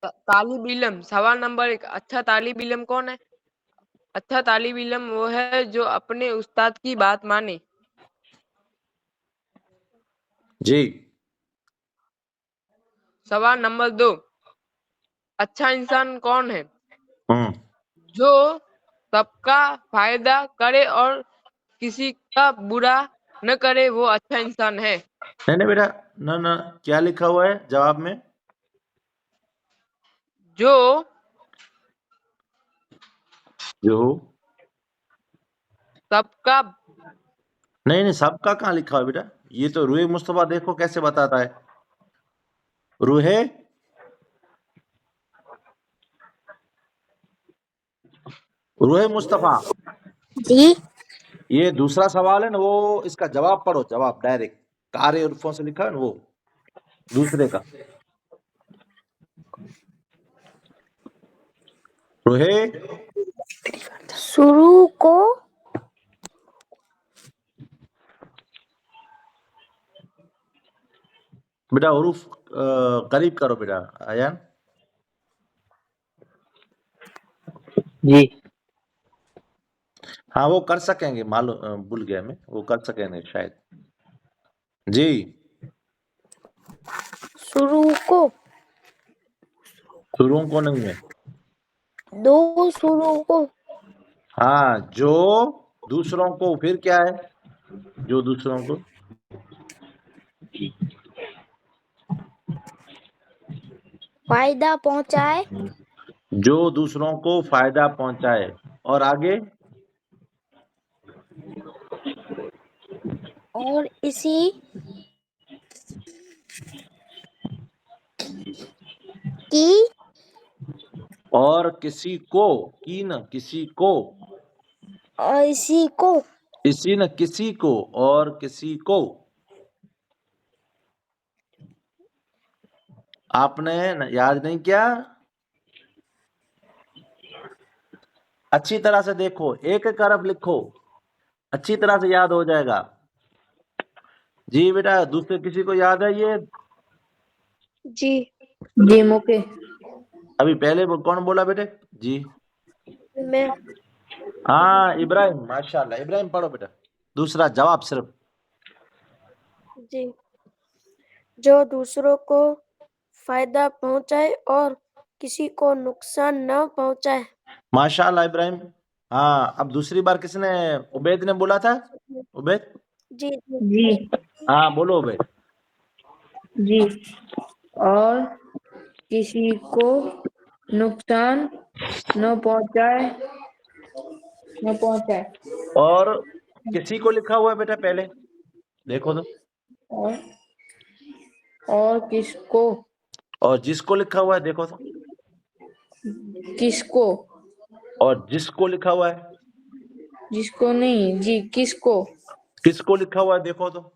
तालिब इल्म, सवाल नंबर 1, अच्छा तालिब इल्म कौन है? अच्छा तालिब इल्म वो है जो अपने उस्ताद की बात माने। जी। सवाल नंबर 2, अच्छा इंसान कौन है? जो सबका फायदा करे और किसी का बुरा न करे, वो अच्छा इंसान है। नहीं बेटा, ना ना, क्या लिखा हुआ है जवाब में? जो जो सबका नहीं, सबका कहाँ लिखा हुआ है बेटा? ये तो रूहे मुस्तफा देखो कैसे बताता है। रूहे मुस्तफा, जी ये दूसरा सवाल है ना, वो इसका जवाब पढ़ो, जवाब डायरेक्ट कारे उर्फों से लिखा है ना, वो दूसरे का। रूहे शुरू को बेटा उरूफ करीब करो बेटा आयान। जी हाँ वो कर सकेंगे, मालूम भूल गया मैं, वो कर सकेंगे शायद। जी शुरू को शुरू को नहीं है। दो शुरू को हाँ जो दूसरों को, फिर क्या है? जो दूसरों को फायदा पहुंचाए, जो दूसरों को फायदा पहुंचाए, और आगे और इसी की और किसी को, की न किसी को, और इसी को इसी न किसी को, और किसी को। आपने याद नहीं किया? अच्छी तरह से देखो, एक एक अरब लिखो, अच्छी तरह से याद हो जाएगा। जी बेटा, दूसरे किसी को याद है ये? जी जी मुके अभी पहले वो कौन बोला बेटे? जी मैं हाँ इब्राहिम, माशाल्लाह। इब्राहिम पढ़ो बेटा दूसरा जवाब सिर्फ। जी जो दूसरों को फायदा पहुंचाए और किसी को नुकसान न पहुंचाए। माशाल्लाह इब्राहिम। हाँ अब दूसरी बार किसने, उबैद ने बोला था? उबैद, जी जी हाँ बोलो उबैद। जी और किसी को नुकसान न पहुंचाए और किसी को लिखा हुआ है बेटा पहले देखो तो, और किसको, और जिसको लिखा हुआ है देखो तो, किसको, और जिसको लिखा हुआ है, जिसको नहीं जी, किसको, किसको लिखा हुआ है देखो तो।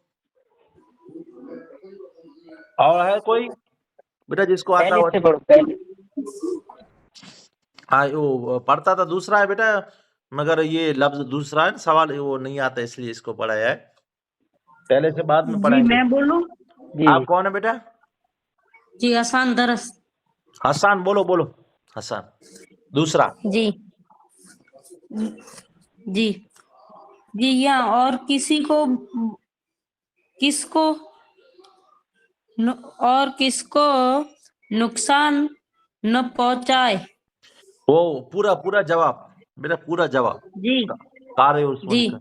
और है कोई बेटा जिसको आता पहले से हो? पढ़ो पहले। हाँ वो पढ़ता था दूसरा है बेटा, मगर ये लफ्ज दूसरा है, सवाल वो नहीं आता इसलिए इसको पढ़ाया है, पहले से बाद में जी पढ़ाएंगे। मैं बोलूं? जी आप कौन है बेटा? जी आसान दरस। हसन, बोलो बोलो हसन दूसरा। जी जी जी या और किसी को, किसको और किसको नुकसान न पहुंचाए। वो पूरा पूरा जवाब बेटा, पूरा जवाब जी कार है उसमें जी लिखा।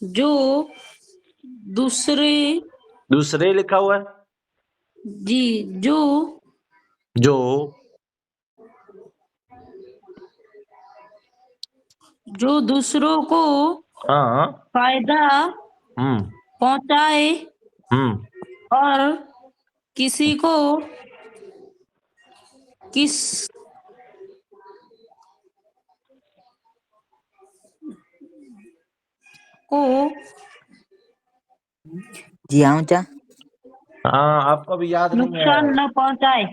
जो दूसरे, दूसरे लिखा हुआ है। जी जो जो जो दूसरों को हाँ फायदा पहुंचाए और किसी को किस को जी हाँ चा हाँ आपको भी याद नहीं है। नुकसान न पहुंचाए।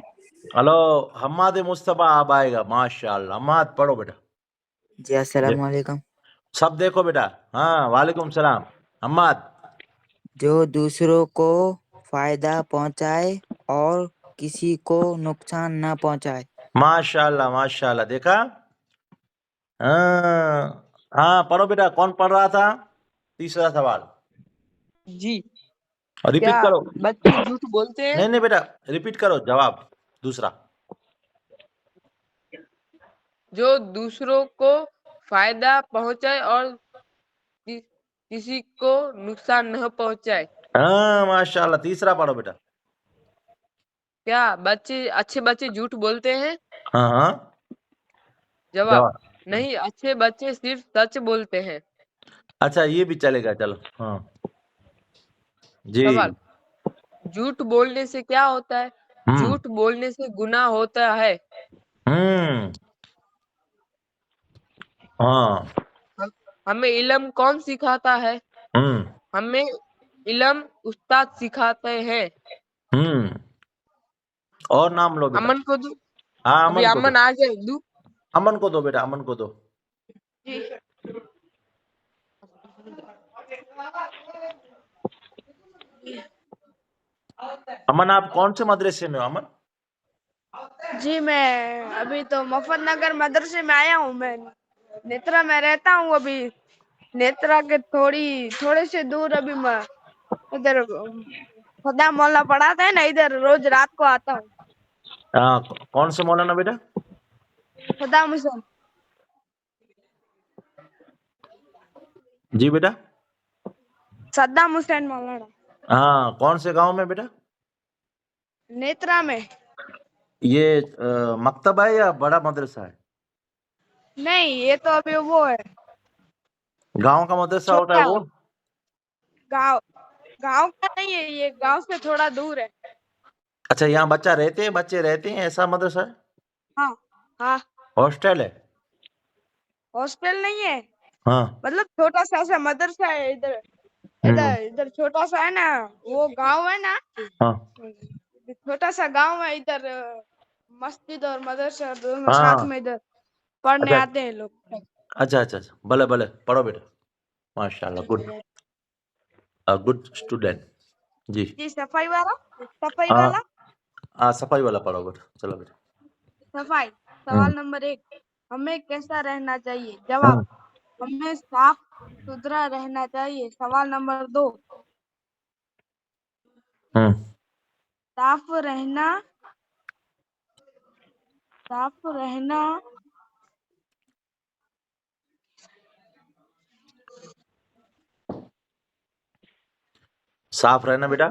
हेलो हम्माद मुस्तफा अब आएगा, माशाल्लाह। हम्माद पढ़ो बेटा। जी अस्सलाम वालेकुम। सब देखो बेटा। हाँ वालेकुम सलाम। हम्माद जो दूसरों को फायदा पहुंचाए और किसी को नुकसान न पहुंचाए। माशाल्लाह माशाल्लाह, देखा। हाँ हाँ, पढ़ो बेटा। कौन पढ़ रहा था? तीसरा सवाल जी। रिपीट क्या करो। बच्चे झूठ बोलते हैं? नहीं नहीं बेटा, रिपीट करो जवाब दूसरा। जो दूसरों को फायदा पहुंचाए और किसी को नुकसान न पहुंचाए। हाँ माशाल्लाह, तीसरा पढ़ो बेटा। क्या अच्छे बच्चे झूठ बोलते हैं? हाँ हाँ, जवाब जवाब। नहीं, अच्छे बच्चे सिर्फ सच बोलते हैं। अच्छा, ये भी चलेगा, चलो। हाँ जी। सवाल, झूठ बोलने से क्या होता है? झूठ बोलने से गुनाह होता है। हम्म हाँ। हमें इल्म कौन सिखाता है? हम्म हमें इल्म उस्ताद सिखाते हैं। और नाम लो बेटा। अमन को दो। हाँ, अभी अमन को दो। अमन आ जाए दू। अमन को दो बेटा, अमन को दो। अमन, आप कौन से मदरसे में हो अमन? जी मैं अभी तो मुजफ्फरनगर मदरसे में आया हूँ। मैं नेत्रा में रहता हूँ अभी। नेत्रा के थोड़े से दूर अभी मैं इधर खुदा मोहल्ला पढ़ाता है ना, इधर रोज रात को आता हूँ। हाँ, कौन से मौलाना बेटा? खुदा मुसन। जी बेटा। सद्दाम हुसैन मौलाना। हाँ, कौन से गांव में बेटा? नेत्रा में। ये मकतब है या बड़ा मदरसा है? नहीं, ये तो अभी वो है, गांव का मदरसा होता है छोटा वो? गांव। गांव का नहीं है, ये गांव से थोड़ा दूर है। अच्छा, यहाँ बच्चे रहते हैं, ऐसा मदरसा है? हाँ हाँ। हॉस्टल है? हॉस्टल नहीं है, हाँ। मतलब छोटा सा ऐसा मदरसा है। इधर हम्म, इधर इधर छोटा सा है ना, वो गांव है ना, हाँ छोटा सा गांव है। इधर मस्जिद और मदरसा दोनों साथ हाँ। में इधर पढ़ने अच्छा आते हैं लोग। अच्छा अच्छा अच्छा, भले भले पढ़ो बेटा। माशाल्लाह, गुड गुड स्टूडेंट। जी। जी सफाई वाला, सफाई हाँ वाला। हाँ, सफाई वाला पढ़ो बेटा, चलो बेटा। सफाई। हम्म सवाल नंबर 1, हमें कैसा रहना चाहिए? जवाब, हम्म हमें साफ सुथरा रहना चाहिए। सवाल नंबर 2, हम्म। साफ रहना, साफ रहना साफ रहना बेटा।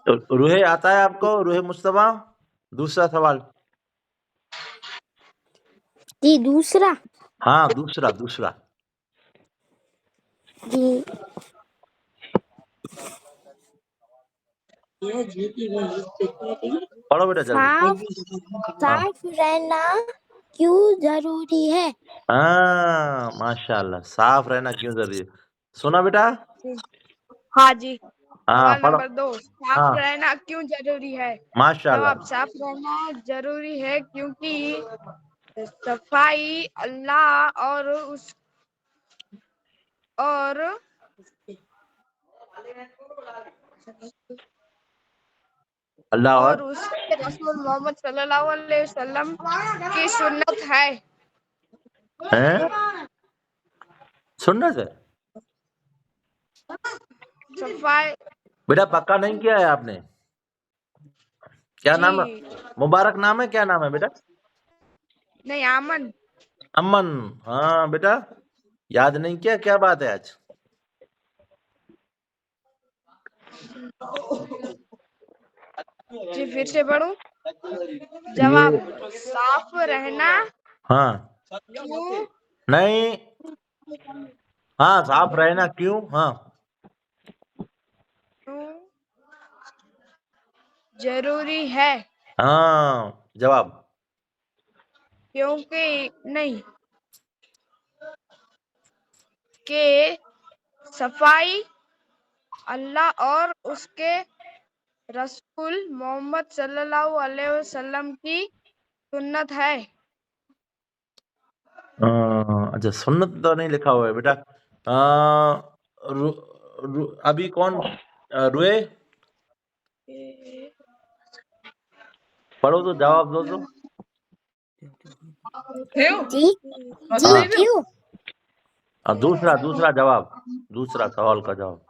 तो रूहे आता है आपको, रूहे मुस्तफा? दूसरा सवाल। जी दूसरा। हाँ, दूसरा दूसरा। जी पढ़ो बेटा जल्दी। साफ हाँ साफ रहना क्यों जरूरी है? हाँ, माशाल्लाह, साफ रहना क्यों जरूरी है? सुना बेटा? हाँ जी। हाँ सवाल पढ़ो। नंबर 2, साफ हाँ रहना क्यों जरूरी है? माशाल्लाह। जवाब, साफ रहना जरूरी है क्योंकि सफाई अल्लाह और अल्लाह और उसके रसूल मोहम्मद सल्लल्लाहु अलैहि वसल्लम की सुन्नत है। हैं? सुन्नत है? सफाई। बेटा पक्का नहीं किया है आपने? क्या जी नाम है? मुबारक नाम है, क्या नाम है बेटा? नहीं, अमन। अमन। हाँ बेटा, याद नहीं किया, क्या बात है आज? जी फिर से पढ़ूं? ये जवाब, साफ रहना हाँ क्यों नहीं, हाँ साफ रहना क्यों, हाँ। जरूरी है? हाँ, जवाब। क्योंकि नहीं कि सफाई अल्लाह और उसके रसूल मोहम्मद सल्लल्लाहु अलैहि वसल्लम की सुन्नत है। अच्छा, सुन्नत तो नहीं लिखा हुआ है बेटा, अभी कौन रुए? पढ़ो तो जवाब दो तो। जी हाँ। क्यों? दूसरा जवाब, दूसरा सवाल का जवाब,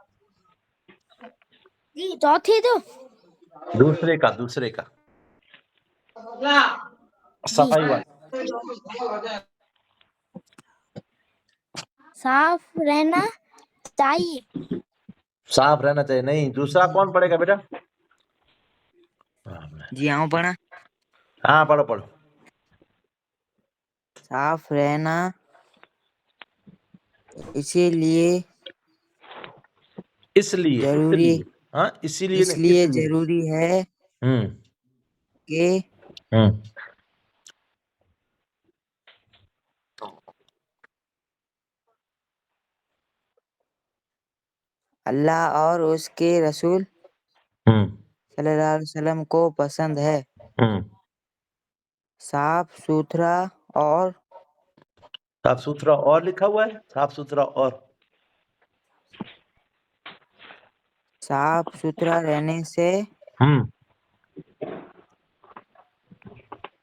जी चौथी तो दूसरे का सफाई वाला। साफ रहना चाहिए। साफ रहना चाहिए, नहीं। दूसरा कौन पढ़ेगा बेटा? जी हाँ पढ़ा। हाँ पढ़ो। साफ रहना इसलिए जरूरी हाँ, इसीलिए नहीं, इसलिए जरूरी है कि अल्लाह और उसके रसूल सल्लल्लाहु अलैहि वसल्लम को पसंद है साफ सुथरा और लिखा हुआ है, साफ सुथरा और साफ सुथरा रहने से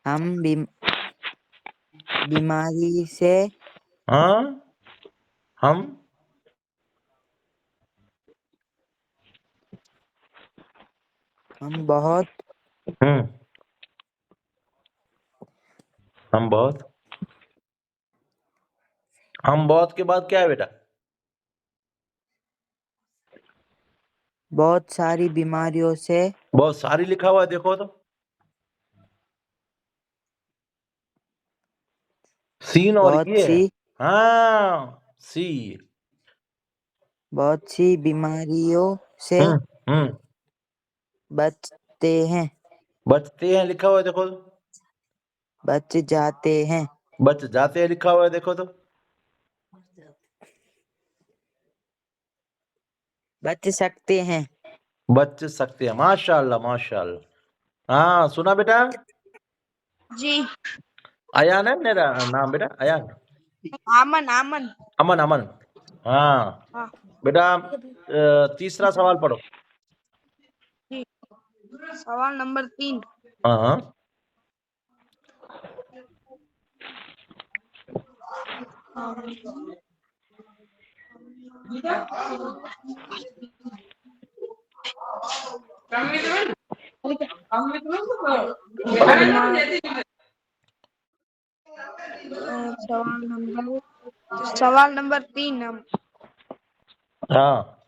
हम बीमारी से हम बहुत के बाद क्या है बेटा? बहुत सारी बीमारियों से बहुत सारी लिखा हुआ है, देखो तो। सीन और बहुत ये है। सी हाँ, सी। बहुत सी बीमारियों से बचते हैं लिखा हुआ है, देखो तो। बच जाते हैं बच जाते हैं लिखा हुआ है, देखो तो। बच सकते हैं। माशाल्लाह। हाँ, सुना बेटा? जी अयान है मेरा नाम बेटा, अयान। अमन अमन। हाँ हाँ बेटा, तीसरा सवाल पढ़ो। जी सवाल नंबर 3। हाँ। सवाल नंबर 3 हम हाँ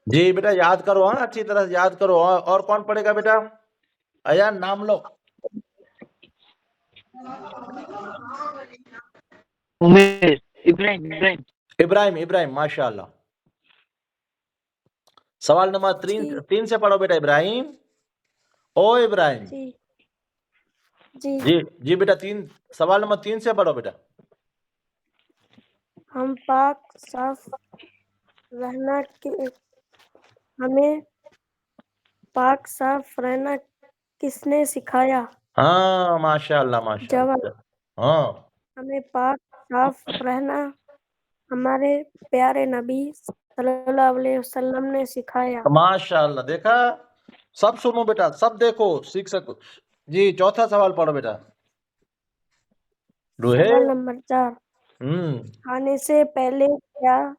जी बेटा, याद करो। हाँ, अच्छी तरह से याद करो। और कौन पढ़ेगा बेटा? अयान, नाम लो। इब्राहिम, माशाल्लाह। सवाल नंबर 3 से पढ़ो बेटा, इब्राहिम। ओ इब्राहिम। जी बेटा, सवाल नंबर 3 से पढ़ो बेटा। हम पाक साफ रहना हमें पाक साफ रहना किसने सिखाया? हाँ, माशाल्लाह। जवाब हाँ, हमें पाक साफ रहना हमारे प्यारे नबी सल्लल्लाहु अलैहि वसल्लम ने सिखाया। माशाल्लाह। देखा, सब सुनो बेटा, सब देखो, सीख सको। जी, चौथा सवाल पढ़ो बेटा। सवाल नंबर 4 खाने से पहले क्या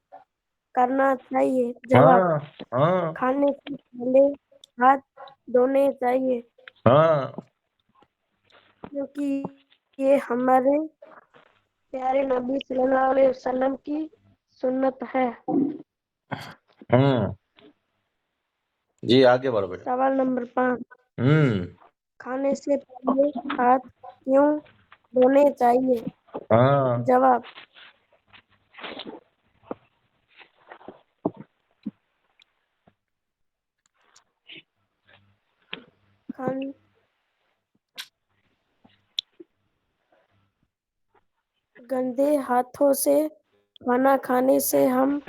करना चाहिए? जवाब हाँ। खाने से पहले हाथ धोने चाहिए क्योंकि ये हमारे प्यारे नबी सल्लल्लाहु अलैहि वसल्लम की सुन्नत है। जी, आगे बढ़ो बेटा। सवाल नंबर 5 खाने से पहले हाथ क्यों धोने चाहिए? जवाब गंदे हाथों से खाना खाने से हम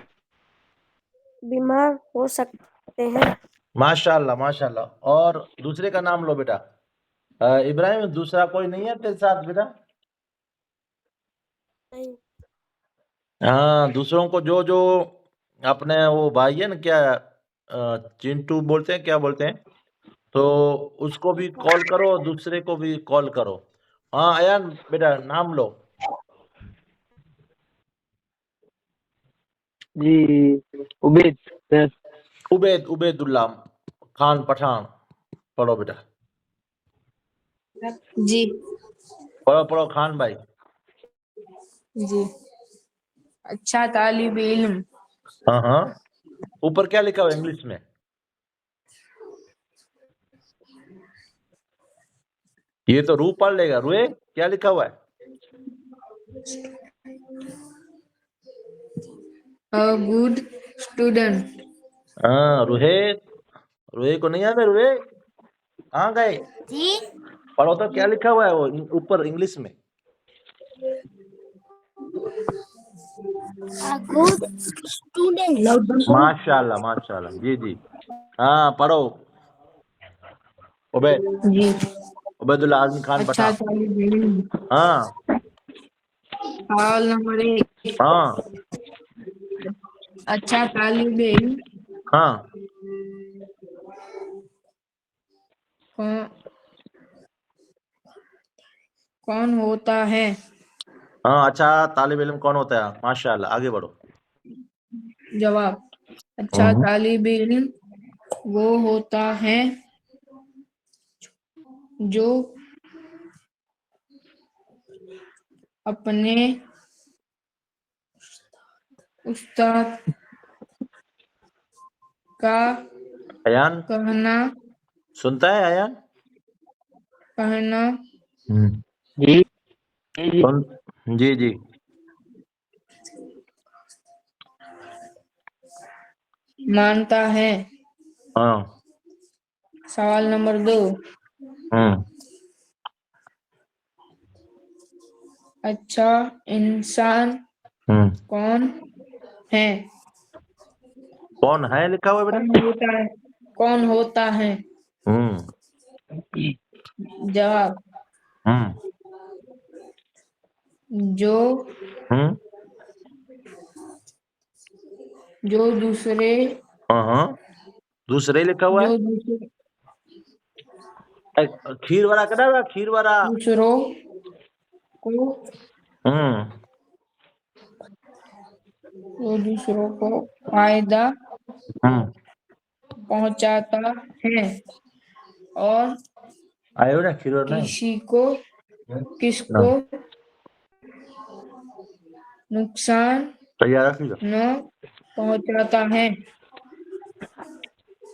बीमार हो सकते हैं। माशाल्लाह। और दूसरे का नाम लो बेटा। इब्राहिम, दूसरा कोई नहीं है तेरे साथ बेटा? हाँ, दूसरों को जो जो अपने वो भाई है ना, क्या चिंटू बोलते हैं, क्या बोलते हैं, तो उसको भी कॉल करो और दूसरे को भी कॉल करो। हाँ अयान बेटा, नाम लो। जी उबेद सर। उबेदुल्ला खान पठान। पढ़ो बेटा, जी पढ़ो पढ़ो खान भाई। जी। अच्छा तालिब इल्म। हाँ हाँ, ऊपर क्या लिखा हुआ इंग्लिश में? ये तो रू पढ़ लेगा। रुए क्या लिखा हुआ है? A good student. हाँ रुहे, रुहे को नहीं आता? रुहे कहाँ गए? जी पढ़ो तो क्या लिखा हुआ है वो ऊपर इंग्लिश में? Good student. माशाल्लाह माशाल्लाह, जी जी। हाँ पढ़ो। उबैद, जी। उबैदुल्ला आजमी खान अच्छा पठान। तालिब इल्म। हाँ सवाल नंबर 1। हाँ अच्छा तालिब इल्म हाँ कौन कौन होता है? हाँ, अच्छा तालिब इल्म कौन होता है? माशाल्लाह, आगे बढ़ो। जवाब, अच्छा तालिब इल्म वो होता है जो अपने उस्ताद का अयान कहना सुनता है? अयान जी जी सुन, जी जी। मानता है। हाँ सवाल नंबर 2। अच्छा इंसान कौन है? कौन है लिखा हुआ है कौन बेटा? होता है? कौन होता है? जवाब, जो जो दूसरे हाँ हाँ, दूसरे लिखा हुआ जो है। दूसरे खीर वाला करा, खीर वाला। दूसरों को जो दूसरों को फायदा पहुंचाता है और आयो ना खीर वाला किसको नुकसान तैयार रखिएगा। न पहुंचाता है।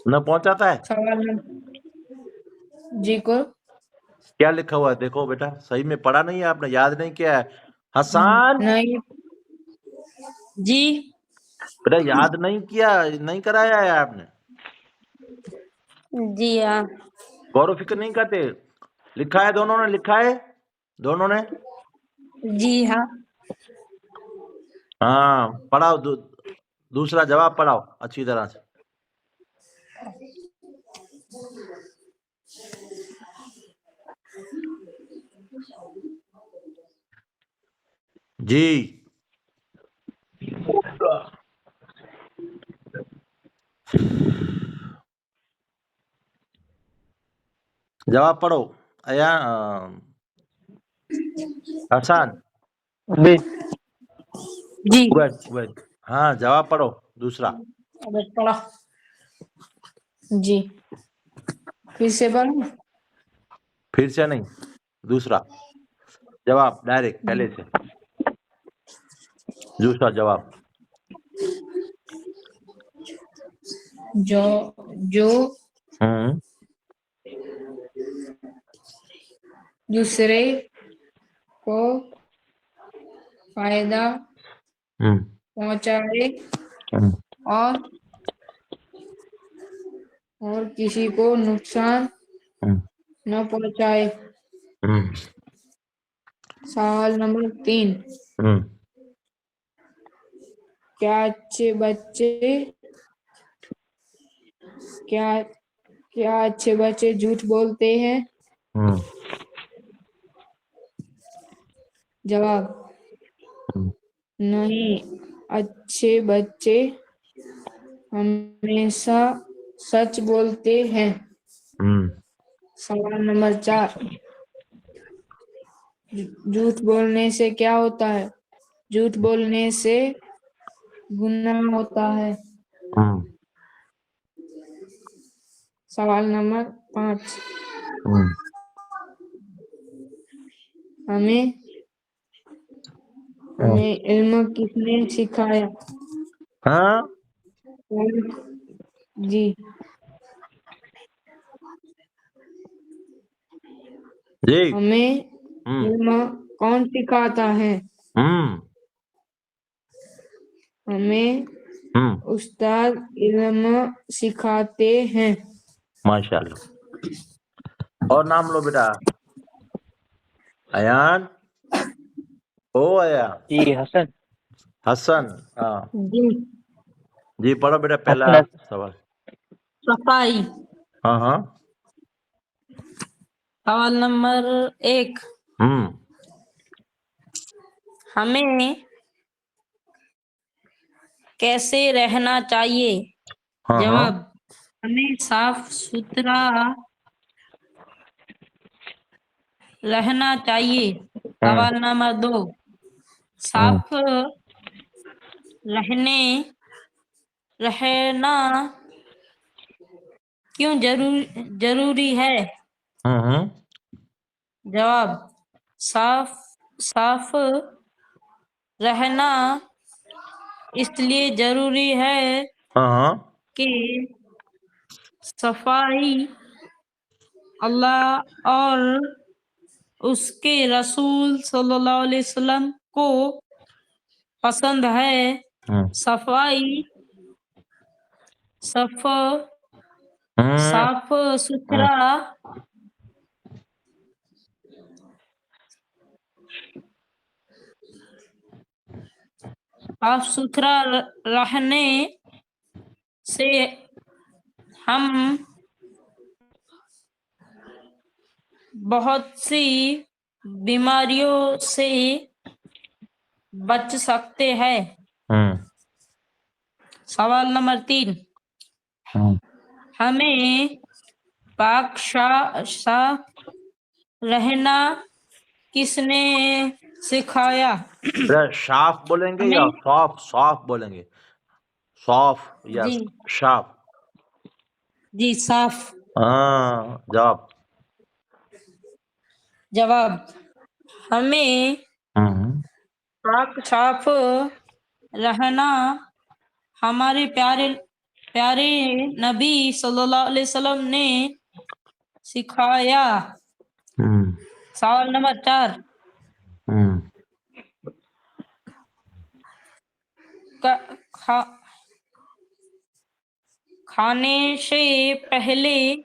न पहुंचाता है। सवाल जी को क्या लिखा हुआ है देखो बेटा, सही में पढ़ा नहीं है आपने, याद नहीं किया है। हसन नहीं जी बेटा, याद नहीं किया, नहीं कराया है आपने, जी हाँ गौर फिक्र नहीं करते। लिखा है, दोनों ने लिखा है, दोनों ने। जी हाँ हाँ पढ़ाओ, दूसरा जवाब पढ़ाओ अच्छी तरह से। जी जवाब पढ़ो। अया हसन उबेद जी उबैद उबैद, हाँ जवाब पढ़ो दूसरा। अब पढ़ा जी, फिर से पढ़ूं? फिर से नहीं, दूसरा जवाब डायरेक्ट पहले से, दूसरा जवाब। जो जो दूसरे को फायदा पहुंचाए और किसी को नुकसान न पहुंचाए। सवाल नंबर 3। क्या अच्छे बच्चे झूठ बोलते हैं? जवाब, नहीं, अच्छे बच्चे हमेशा सच बोलते हैं। सवाल नंबर 4, झूठ बोलने से क्या होता है? झूठ बोलने से गुनाह होता है। सवाल नंबर 5, हमें इल्म किसने सिखाया? हाँ जी, जी हमें इल्म कौन सिखाता है? हमें उस्ताद इल्म सिखाते हैं। माशाल्लाह। और नाम लो बेटा। अयान, ओ अयान, जी हसन। हसन। हाँ जी, जी, पढ़ो बेटा पहला हसन। सवाल। सफाई। हाँ हाँ। सवाल नंबर 1, हमें कैसे रहना चाहिए? हाँ जवाब, हमें साफ सुथरा रहना चाहिए। सवाल नंबर 2, साफ रहना क्यों जरूरी है? जवाब, साफ रहना इसलिए जरूरी है कि सफाई अल्लाह और उसके रसूल सल्लल्लाहु अलैहि वसल्लम को पसंद है। सफाई साफ सुथरा रहने से हम बहुत सी बीमारियों से बच सकते हैं। सवाल नंबर 3, हमें पाक साफ रहना किसने सिखाया? बेटा साफ बोलेंगे या हमें सॉफ? सॉफ बोलेंगे, सॉफ या जी साफ? जी साफ। हाँ जवाब। जवाब, हमें पाक साफ रहना हमारे प्यारे नबी सल्लल्लाहु अलैहि वसल्लम ने सिखाया। सवाल नंबर 4, खाने से पहले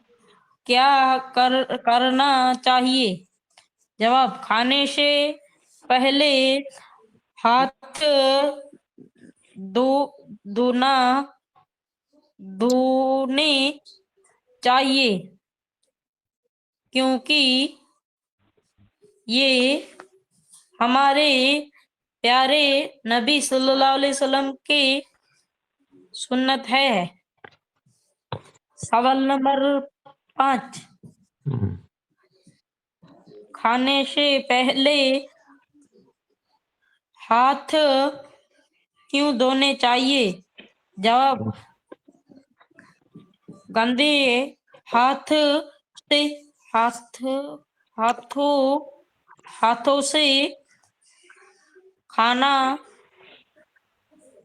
क्या करना चाहिए? जवाब, खाने से पहले हाथ धोने चाहिए, क्योंकि ये हमारे प्यारे नबी सल्लल्लाहु अलैहि वसल्लम की सुन्नत है। सवाल नंबर 5, खाने से पहले हाथ क्यों धोने चाहिए? जवाब, गंदे हाथ से हाथों से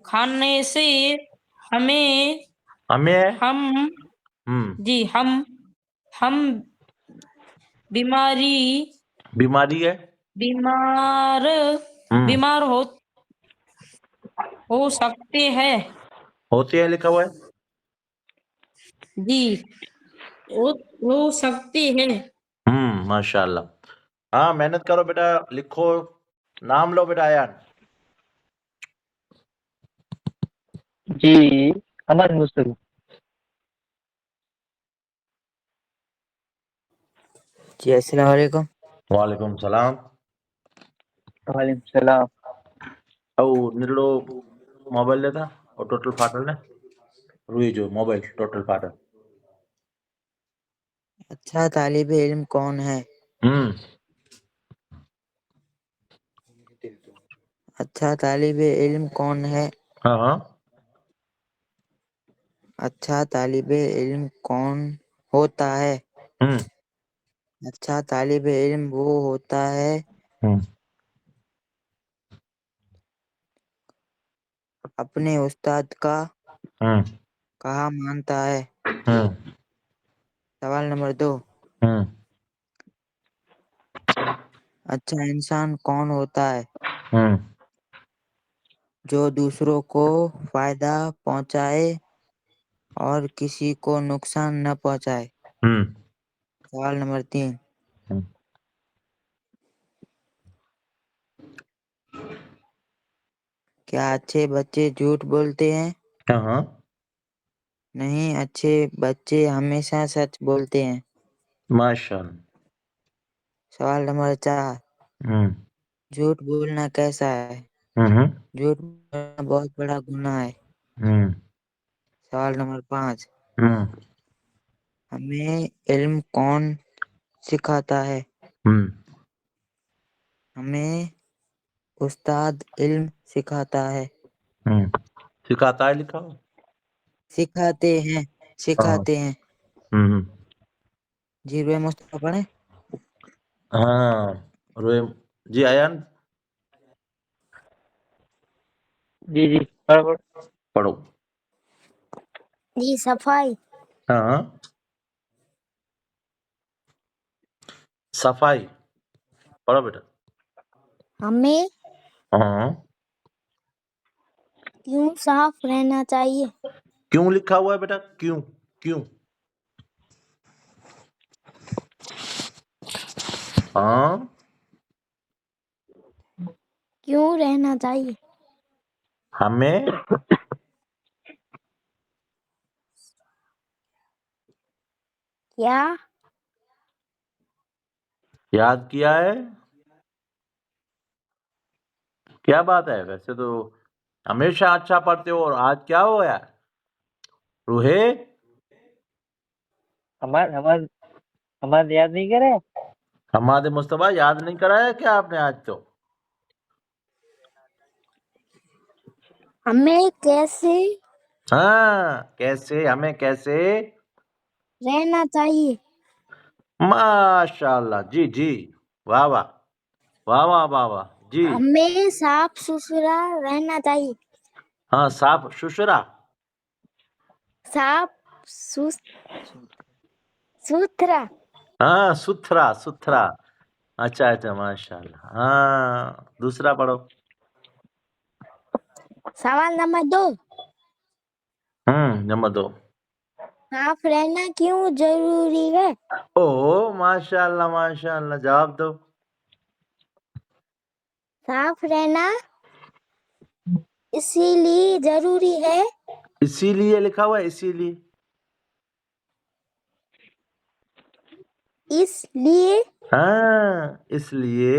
खाने से हमें हम बीमारी है, बीमार हो सकते हैं। होती है लिखा हुआ है। जी, हो सकते हैं। माशाल्लाह। हाँ मेहनत करो बेटा, लिखो। नाम लो बेटा यार। जी अमन मुस्तफा। जी अस्सलाम वालेकुम। वालेकुम सलाम। वालेकुम सलाम। નિરડો મોબાઈલ લેતા ટોટલ ફાટલ ને रुई जो मोबाइल टोटल फाटल। अच्छा तालिब इल्म कौन है? अच्छा तालिब इल्म कौन है? हाँ अच्छा तालिब इल्म कौन होता है? अच्छा तालिब इल्म वो होता है अपने उस्ताद का कहा मानता है। सवाल नंबर 2, अच्छा इंसान कौन होता है? जो दूसरों को फायदा पहुंचाए और किसी को नुकसान न पहुंचाए। सवाल नंबर 3, क्या अच्छे बच्चे झूठ बोलते हैं? हाँ नहीं, अच्छे बच्चे हमेशा सच बोलते हैं। माशाअल्लाह। सवाल नंबर 4, झूठ बोलना कैसा है? झूठ बोलना बहुत बड़ा गुनाह है। सवाल नंबर 5, हमें इल्म कौन सिखाता है? हमें उस्ताद इल्म सिखाता है। सिखाता है लिखा हो? सिखाते हैं। जी रुए मुस्तफा पढ़े। हाँ रुए जी आयान जी पढ़ो। पढ़ो। जी सफाई। हाँ सफाई पढ़ो बेटा। हमें हाँ क्यों साफ रहना चाहिए? क्यों लिखा हुआ है बेटा? क्यों क्यों? हाँ क्यों रहना चाहिए? हमें क्या याद किया है? क्या बात है? वैसे तो हमेशा अच्छा पढ़ते हो और आज क्या हो गया रूहे? हमारे याद नहीं करे? हमारे मुस्तफा याद नहीं कराया क्या आपने आज? तो हमें कैसे हाँ कैसे, हमें कैसे रहना चाहिए? माशाल्लाह। जी जी वाह वाह वाह वाह वाह वाह जी। हमें साफ सुथरा रहना चाहिए। हाँ साफ सुथरा। साफ सुथरा। हाँ सुथरा सुथरा। अच्छा अच्छा माशाल्लाह। हाँ दूसरा पढ़ो। सवाल नंबर 2, नंबर 2। साफ रहना क्यों जरूरी है? ओ माशाल्लाह माशाल्लाह जवाब दो। साफ रहना इसीलिए जरूरी है। इसीलिए लिखा हुआ है, इसीलिए। इसलिए हाँ इसलिए।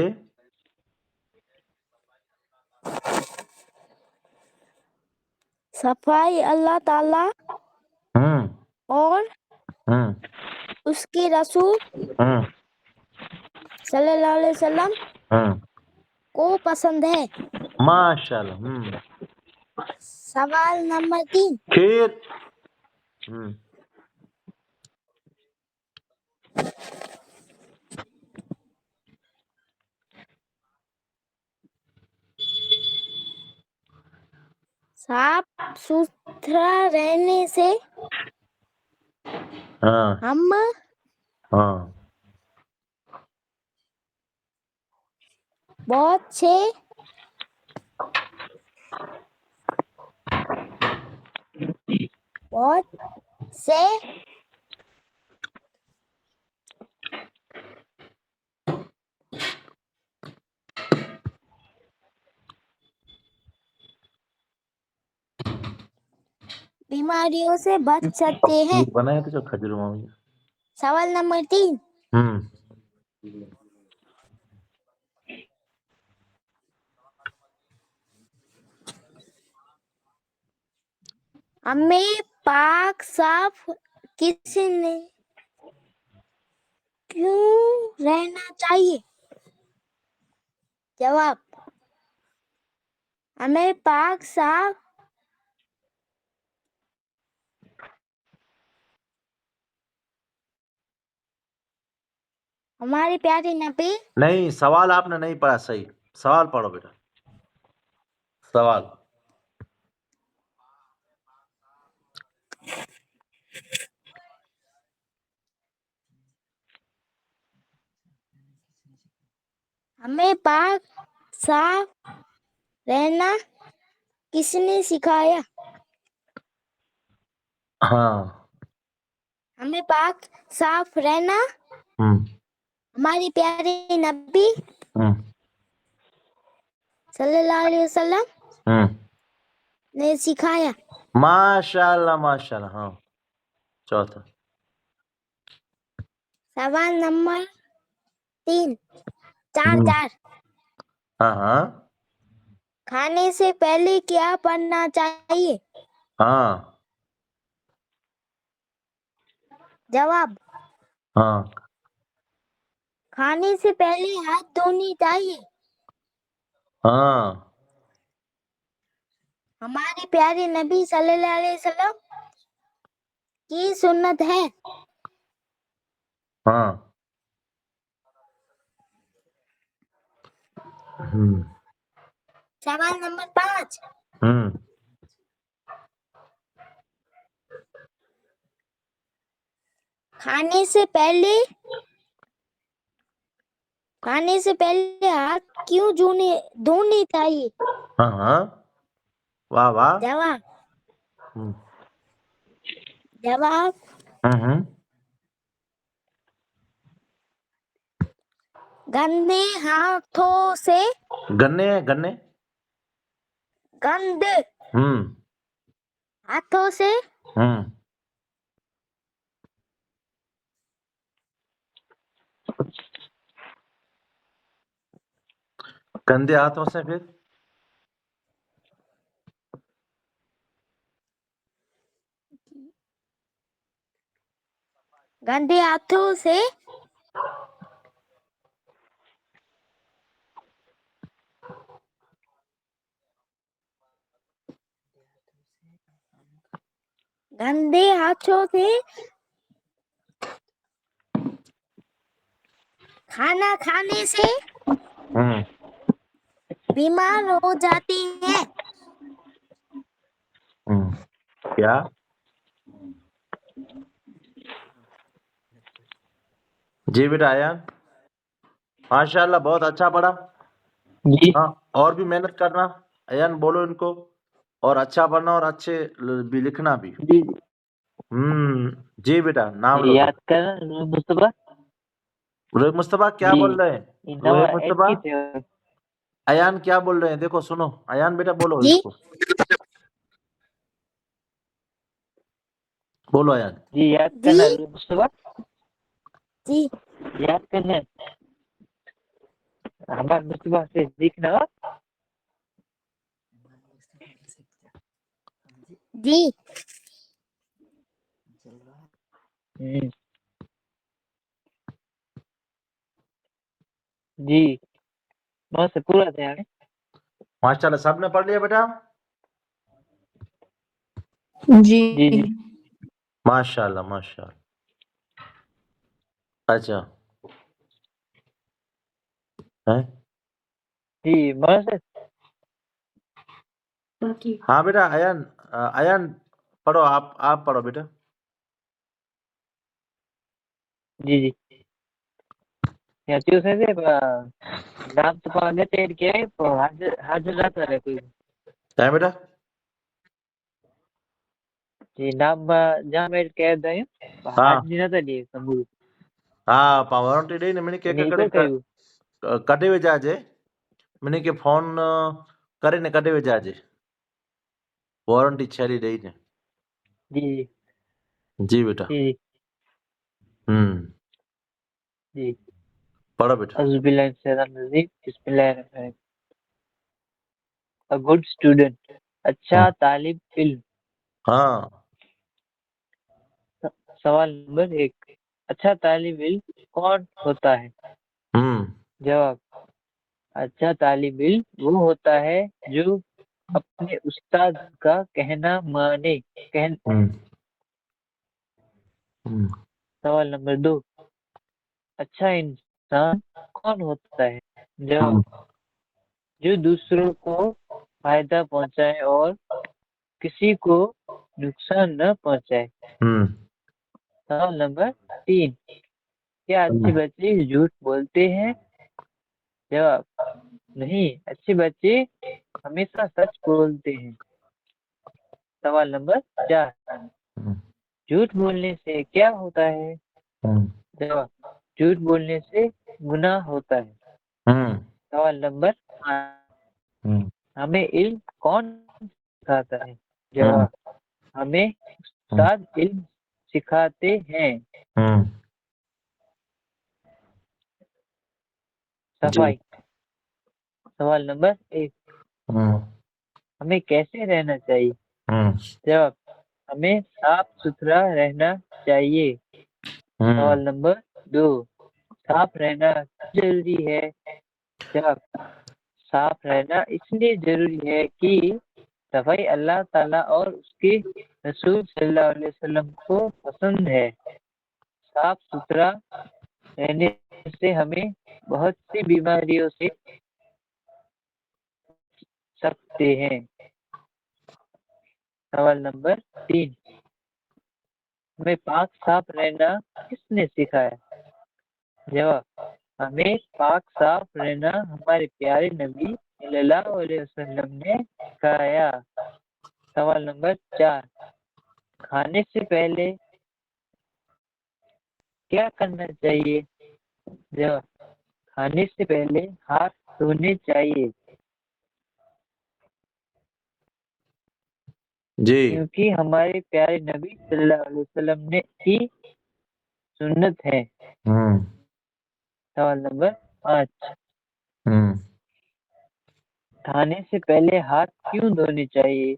सफाई अल्लाह ताला और उसके रसूल सल्लल्लाहु अलैहि वसल्लम को पसंद है। माशाल्लाह। सवाल नंबर 3, फिर साफ सुथरा रहने से हाँ हम हाँ बहुत से बीमारियों से बच सकते हैं। बनाया तो जो खजूर मामी। सवाल नंबर 3, हमें पाक साफ किसने क्यों रहना चाहिए? जवाब, हमें पाक साफ हमारे प्यारे नबी। नहीं, सवाल आपने नहीं पढ़ा सही। सवाल पढ़ो बेटा, सवाल। हमें पाक साफ रहना किसने सिखाया? हाँ। हमें पाक साफ रहना हम्म हमारे प्यारे नबी हम्म सल्लल्लाहु अलैहि वसल्लम हम्म ने सिखाया। माशाल्लाह माशाल्लाह। हाँ, चौथा। सवाल नंबर 3, 4 हम्म। 4। हाँ हाँ खाने से पहले क्या पढ़ना चाहिए? हाँ जवाब, हाँ खाने से पहले हाथ धोने चाहिए। हाँ हमारे प्यारे नबी सल्लल्लाहु अलैहि वसल्लम की सुन्नत है। हाँ। सवाल नंबर 5, हम्म खाने से पहले हाथ क्यों धोने चाहिए? हाँ हाँ। वाह वाह। जवाब, हम्म जवाब, हम्म। गंदे हाथों से गन्ने गन्ने। गंदे हम्म हाथों से हम्म गंदे हाथों से फिर गंदे हाथों से गंदे हाथों से खाना खाने से हम्म बीमार हो जाती है। क्या? जी बेटा आयान, माशाल्लाह बहुत अच्छा पढ़ा। जी हाँ, और भी मेहनत करना। अयान बोलो इनको, और अच्छा पढ़ना और अच्छे भी लिखना भी। जी जी बेटा, नाम लो याद बेटा। कर मुस्तफा। रोहित मुस्तफा क्या जी बोल रहे हैं? नवा रोहित मुस्तफा, 21 है। अयान क्या बोल रहे हैं? देखो सुनो, अयान बेटा बोलो जी इसको, बोलो अयान। जी याद जी करना मुस्तफा, जी याद करना। हमारे मुस्तफा से सीखना। जी हम्म, जी बस पूरा ध्यान है। माशाल्लाह सबने पढ़ लिया बेटा? जी जी जी माशाल्लाह माशाल्लाह। अच्छा है। जी बस। हाँ बेटा अयान, अयान पढ़ो, आप पढ़ो बेटा। जी जी या ट्यूशन से नाम तो पागे तेर के हाजिर रहता रहे कोई। क्या बेटा? जी नाम जहाँ मेरे कह दे हाँ हाजिर रहता लिए संभू हाँ पवरटी डे ने मिनी के नहीं कड़े को कहू। कटे वे जाजे, मिनी के फोन करे ने कटे वे जाजे, वारंटी छेली डे ने। जी जी जी बेटा। जी जी पढ़ो बेटा। अज़बिल्लाहि मिनश्शैतानिर्रजीम बिस्मिल्लाहिर्रहमानिर्रहीम। अ गुड स्टूडेंट, अच्छा तालिब इल्म हाँ सवाल नंबर 1, अच्छा तालिब इल्म कौन होता है? जवाब, अच्छा तालिब इल्म वो होता है जो अपने उस्ताद का कहना माने। सवाल नंबर 2, अच्छा इंसान कौन होता है? जवाब, जो दूसरों को फायदा पहुंचाए और किसी को नुकसान न पहुंचाए। सवाल नंबर 3, क्या अच्छे बच्चे झूठ बोलते हैं? जवाब, नहीं, अच्छे बच्चे हमेशा सच बोलते हैं। सवाल नंबर 4, झूठ बोलने से क्या होता है? जवाब, झूठ बोलने से गुनाह होता है। सवाल नंबर 5, हमें इल्म कौन सिखाता है? जवाब, हमें उस्ताद इल्म सिखाते हैं। सफाई। सवाल नंबर 1, हमें कैसे रहना चाहिए? जवाब, हमें साफ सुथरा रहना चाहिए। सवाल नंबर 2, साफ रहना जरूरी है? जवाब, साफ रहना इसलिए जरूरी है कि सफाई अल्लाह ताला और उसके रसूल सल्लल्लाहु अलैहि वसल्लम को पसंद है। साफ सुथरा रहने से हमें बहुत सी बीमारियों से सकते हैं। सवाल नंबर 3, हमें पाक साफ रहना किसने सिखाया? जवाब, हमें पाक साफ रहना हमारे प्यारे नबी सल्लल्लाहु अलैहि वसल्लम ने सिखाया। सवाल नंबर 4, खाने से पहले क्या करना चाहिए? जवाब, खाने से पहले हाथ धोने चाहिए जी क्योंकि हमारे प्यारे नबी सल्लल्लाहु अलैहि वसल्लम ने की सुन्नत है। सवाल नंबर 5, खाने से पहले हाथ क्यों धोने चाहिए?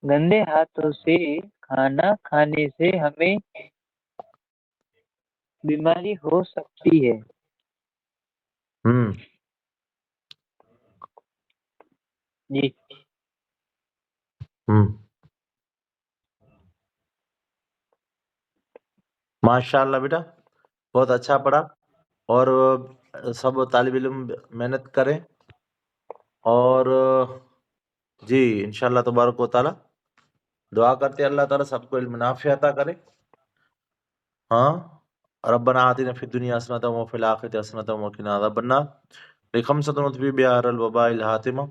गंदे हाथों से खाना खाने से हमें बीमारी हो सकती है। जी माशाल्लाह बेटा, बहुत अच्छा पढ़ा। और सब तालिब इल्म मेहनत करें और जी इंशाल्लाह तबारक व तआला दुआ करते हैं अल्लाह ताला सबको इल्म नाफिया अता करे। हाँ, रब्बना आतिना फिद दुनिया हसनतन व फिल आखिरति हसनतन व क़िना अज़ाबन्नार। लिखमसतुन नutfi बिहार अल वबाइल हातिमा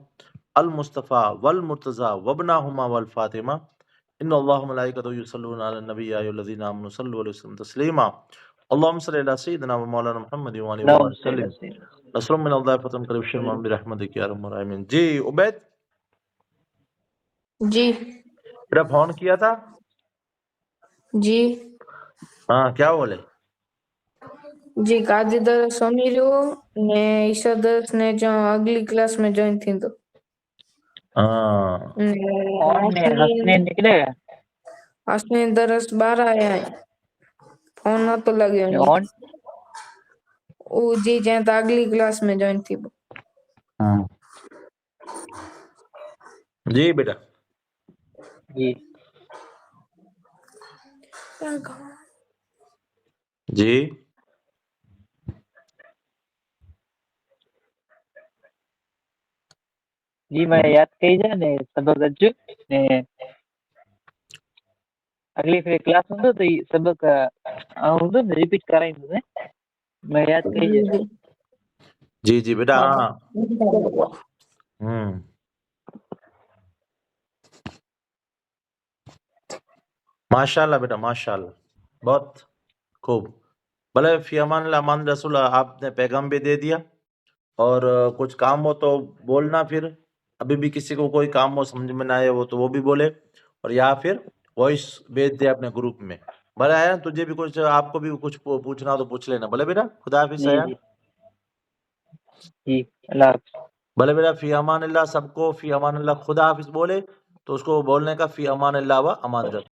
अल मुस्तफ़ा वल मुर्तज़ा वबनाहुमा वल फातिमा इन्नल्लाह व मलाइकतहु युसल्लूना अलन नबी या अय्युहल्लज़ीना आमनु सल्लु अलैहि वसल्लम तस्लीमा अल्लाहुम्मा सल्लि अला सय्यिदिना व मौलाना मुहम्मद व आलिहि व सल्लिम नस्रुम मिनल्लाहि फतहुन करीब शिरमान बिरहमतिक या अरहमर राहिमीन। जी उबैद जी तेरा फोन किया था? जी हाँ क्या बोले? जी काजी दरस वञी रहियो ने ईशा दरस ने जो अगली क्लास में जॉइन थींदो। हाँ कौन ने हंसने निकलेगा? हसनी दरस 12 आया है फोन न तो लगे कौन? ओ जी जैं तो अगली क्लास में जॉइन थी। जी बेटा जी जी जी मैं याद कही जाए ने सबक अज ने अगली फिर क्लास हूंदो तो सबक हूंदो ने रिपीट कराईंदो ने मैं याद कही जाए। जी जी बेटा हाँ माशाल्लाह बेटा माशाल्लाह बहुत खूब। भले फी अमान अल्लाह अमान रसूल आपने पैगाम भी दे दिया और कुछ काम हो तो बोलना। फिर अभी भी किसी को कोई काम हो समझ में ना आए वो तो वो भी बोले और या फिर वॉइस भेज दे अपने ग्रुप में। भले आया तुझे भी कुछ आपको भी कुछ पूछना हो तो पूछ लेना। भले बेटा खुदा हाफिज आया। जी अल्लाह हाफिज। भले बेटा फी अमान अल्लाह सबको फी अमान अल्लाह खुदा हाफिज बोले तो उसको बोलने का फी अमान अल्लाह व अमान रसूल।